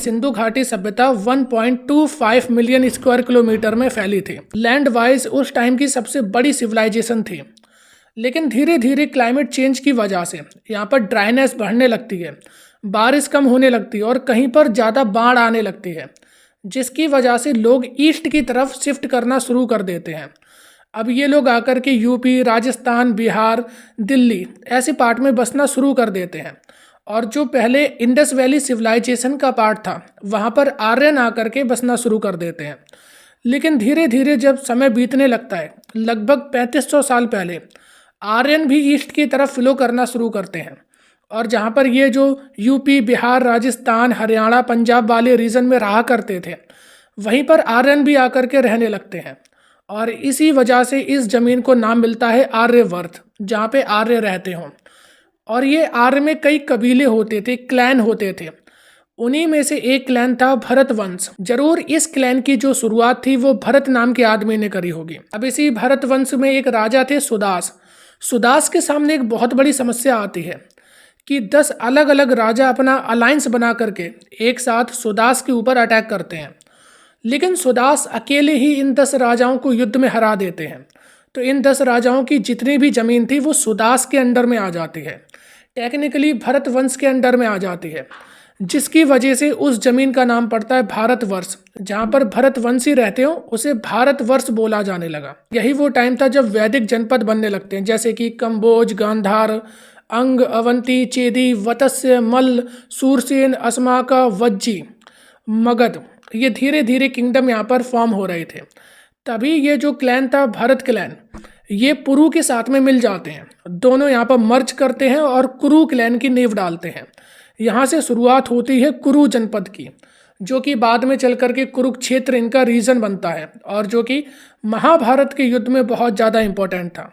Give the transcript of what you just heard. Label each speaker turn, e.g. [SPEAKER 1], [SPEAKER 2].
[SPEAKER 1] सिंधु घाटी सभ्यता 1.25 million square kilometre में फैली थी। लैंड वाइज उस टाइम की सबसे बड़ी सिविलाइजेशन थी। लेकिन धीरे धीरे क्लाइमेट चेंज की वजह से यहाँ पर ड्राइनेस बढ़ने लगती है, बारिश कम होने लगती है और कहीं पर ज़्यादा बाढ़ आने लगती है, जिसकी वजह से लोग ईस्ट की तरफ शिफ्ट करना शुरू कर देते हैं। अब ये लोग आकर के यूपी, राजस्थान, बिहार, दिल्ली ऐसे पार्ट में बसना शुरू कर देते हैं। और जो पहले इंडस वैली सिविलाइजेशन का पार्ट था वहाँ पर आर्यन आकर के बसना शुरू कर देते हैं। लेकिन धीरे धीरे जब समय बीतने लगता है, लगभग 3500 साल पहले आर्यन भी ईस्ट की तरफ फ्लो करना शुरू करते हैं। और जहाँ पर ये जो यूपी, बिहार, राजस्थान, हरियाणा, पंजाब वाले रीजन में रहा करते थे, वहीं पर आर्यन भी आकर के रहने लगते हैं। और इसी वजह से इस ज़मीन को नाम मिलता है आर्यवर्त, जहाँ पे आर्य रहते हों। और ये आर्य में कई कबीले होते थे, क्लैन होते थे। उन्हीं में से एक क्लैन था भरत वंश। जरूर इस क्लैन की जो शुरुआत थी वो भरत नाम के आदमी ने करी होगी। अब इसी भरत वंश में एक राजा थे सुदास। सुदास के सामने एक बहुत बड़ी समस्या आती है कि 10 अलग अलग राजा अपना अलायंस बना करके एक साथ सुदास के ऊपर अटैक करते हैं। लेकिन सुदास अकेले ही इन 10 राजाओं को युद्ध में हरा देते हैं। तो इन 10 राजाओं की जितनी भी जमीन थी वो सुदास के अंडर में आ जाती है, टेक्निकली भरत वंश के अंडर में आ जाती है, जिसकी वजह से उस जमीन का नाम पड़ता है भारतवर्ष। जहाँ पर भरत वंशी रहते हो उसे भारतवर्ष बोला जाने लगा। यही वो टाइम था जब वैदिक जनपद बनने लगते हैं, जैसे कि कंबोज, गांधार, अंग, अवंती, चेदी, वत्स्य, मल्ल, सूरसेन, अस्माका, वज्जी, मगध, ये धीरे धीरे किंगडम यहाँ पर फॉर्म हो रहे थे। तभी ये जो क्लैन था भरत क्लैन, ये पुरु के साथ में मिल जाते हैं। दोनों यहाँ पर मर्ज करते हैं और कुरु क्लैन की नींव डालते हैं। यहाँ से शुरुआत होती है कुरु जनपद की, जो कि बाद में चल करके कुरुक्षेत्र इनका रीजन बनता है और जो कि महाभारत के युद्ध में बहुत ज़्यादा इंपॉर्टेंट था।